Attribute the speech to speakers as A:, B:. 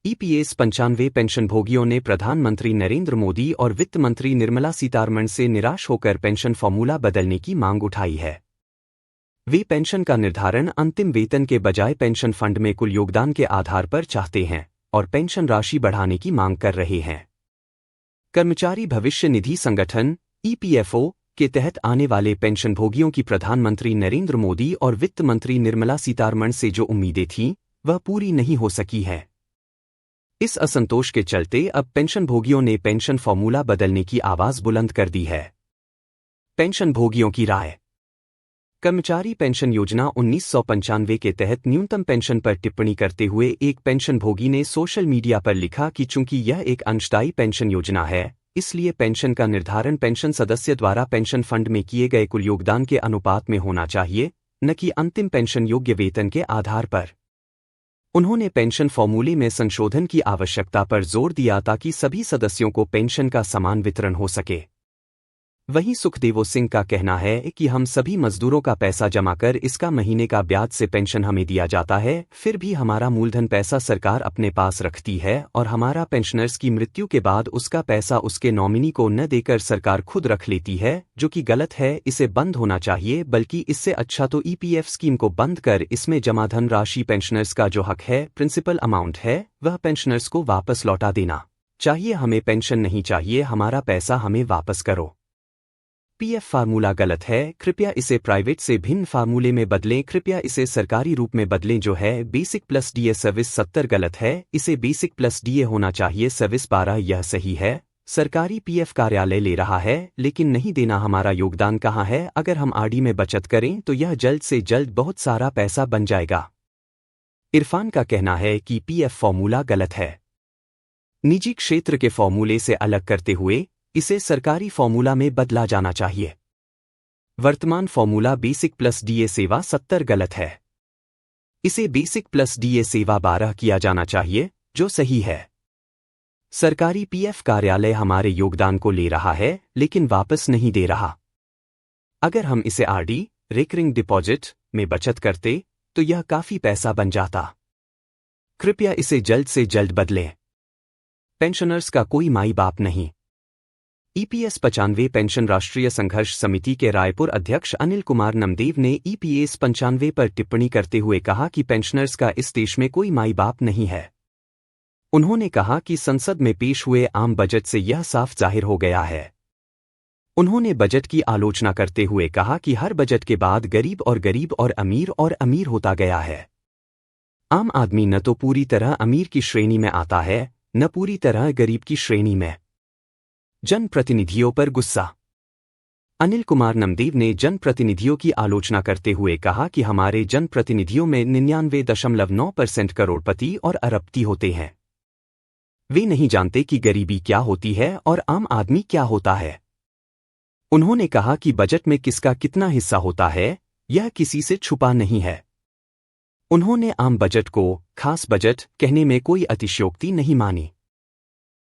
A: EPS 95 पेंशनभोगियों ने प्रधानमंत्री नरेंद्र मोदी और वित्त मंत्री निर्मला सीतारमण से निराश होकर पेंशन फॉर्मूला बदलने की मांग उठाई है। वे पेंशन का निर्धारण अंतिम वेतन के बजाय पेंशन फंड में कुल योगदान के आधार पर चाहते हैं और पेंशन राशि बढ़ाने की मांग कर रहे हैं। कर्मचारी भविष्य निधि संगठन ईपीएफओ के तहत आने वाले पेंशनभोगियों की प्रधानमंत्री नरेंद्र मोदी और वित्त मंत्री निर्मला सीतारमण से जो उम्मीदें थीं वह पूरी नहीं हो सकी हैं। इस असंतोष के चलते अब पेंशनभोगियों ने पेंशन फॉर्मूला बदलने की आवाज बुलंद कर दी है। पेंशनभोगियों की राय। कर्मचारी पेंशन योजना 1995 के तहत न्यूनतम पेंशन पर टिप्पणी करते हुए एक पेंशनभोगी ने सोशल मीडिया पर लिखा कि चूंकि यह एक अंशदायी पेंशन योजना है, इसलिए पेंशन का निर्धारण पेंशन सदस्य द्वारा पेंशन फंड में किए गए कुल योगदान के अनुपात में होना चाहिए, न कि अंतिम पेंशन योग्य वेतन के आधार पर। उन्होंने पेंशन फॉर्मूले में संशोधन की आवश्यकता पर जोर दिया ताकि सभी सदस्यों को पेंशन का समान वितरण हो सके। वहीं सुखदेव सिंह का कहना है कि हम सभी मजदूरों का पैसा जमा कर इसका महीने का ब्याज से पेंशन हमें दिया जाता है, फिर भी हमारा मूलधन पैसा सरकार अपने पास रखती है और हमारा पेंशनर्स की मृत्यु के बाद उसका पैसा उसके नॉमिनी को न देकर सरकार खुद रख लेती है, जो कि गलत है। इसे बंद होना चाहिए, बल्कि इससे अच्छा तो ईपीएफ स्कीम को बंद कर इसमें जमा धन राशि पेंशनर्स का जो हक है, प्रिंसिपल अमाउंट है, वह पेंशनर्स को वापस लौटा देना चाहिए। हमें पेंशन नहीं चाहिए, हमारा पैसा हमें वापस करो। पीएफ फार्मूला गलत है, कृपया इसे प्राइवेट से भिन्न फार्मूले में बदलें। कृपया इसे सरकारी रूप में बदलें जो है बेसिक प्लस डीए सर्विस 70 गलत है, इसे बेसिक प्लस डीए होना चाहिए सर्विस 12। यह सही है, सरकारी पीएफ कार्यालय ले रहा है, लेकिन नहीं देना। हमारा योगदान कहाँ है? अगर हम आरडी में बचत करें तो यह जल्द से जल्द बहुत सारा पैसा बन जाएगा। इरफान का कहना है कि पीएफ फॉर्मूला गलत है। निजी क्षेत्र के फॉर्मूले से अलग करते हुए इसे सरकारी फॉर्मूला में बदला जाना चाहिए। वर्तमान फॉर्मूला बेसिक प्लस डीए सेवा 70 गलत है, इसे बेसिक प्लस डीए सेवा 12 किया जाना चाहिए, जो सही है। सरकारी पीएफ कार्यालय हमारे योगदान को ले रहा है लेकिन वापस नहीं दे रहा। अगर हम इसे आरडी रिकरिंग डिपॉजिट में बचत करते तो यह काफी पैसा बन जाता। कृपया इसे जल्द से जल्द बदलें। पेंशनर्स का कोई माई बाप नहीं। ईपीएस 95 पेंशन राष्ट्रीय संघर्ष समिति के रायपुर अध्यक्ष अनिल कुमार नमदेव ने ईपीएस 95 पर टिप्पणी करते हुए कहा कि पेंशनर्स का इस देश में कोई माई बाप नहीं है। उन्होंने कहा कि संसद में पेश हुए आम बजट से यह साफ जाहिर हो गया है। उन्होंने बजट की आलोचना करते हुए कहा कि हर बजट के बाद गरीब और अमीर होता गया है। आम आदमी न तो पूरी तरह अमीर की श्रेणी में आता है, न पूरी तरह गरीब की श्रेणी में। जनप्रतिनिधियों पर गुस्सा। अनिल कुमार नमदेव ने जनप्रतिनिधियों की आलोचना करते हुए कहा कि हमारे जनप्रतिनिधियों में 99.9% करोड़पति और अरबपति होते हैं। वे नहीं जानते कि गरीबी क्या होती है और आम आदमी क्या होता है। उन्होंने कहा कि बजट में किसका कितना हिस्सा होता है, यह किसी से छुपा नहीं है। उन्होंने आम बजट को खास बजट कहने में कोई अतिशयोक्ति नहीं मानी।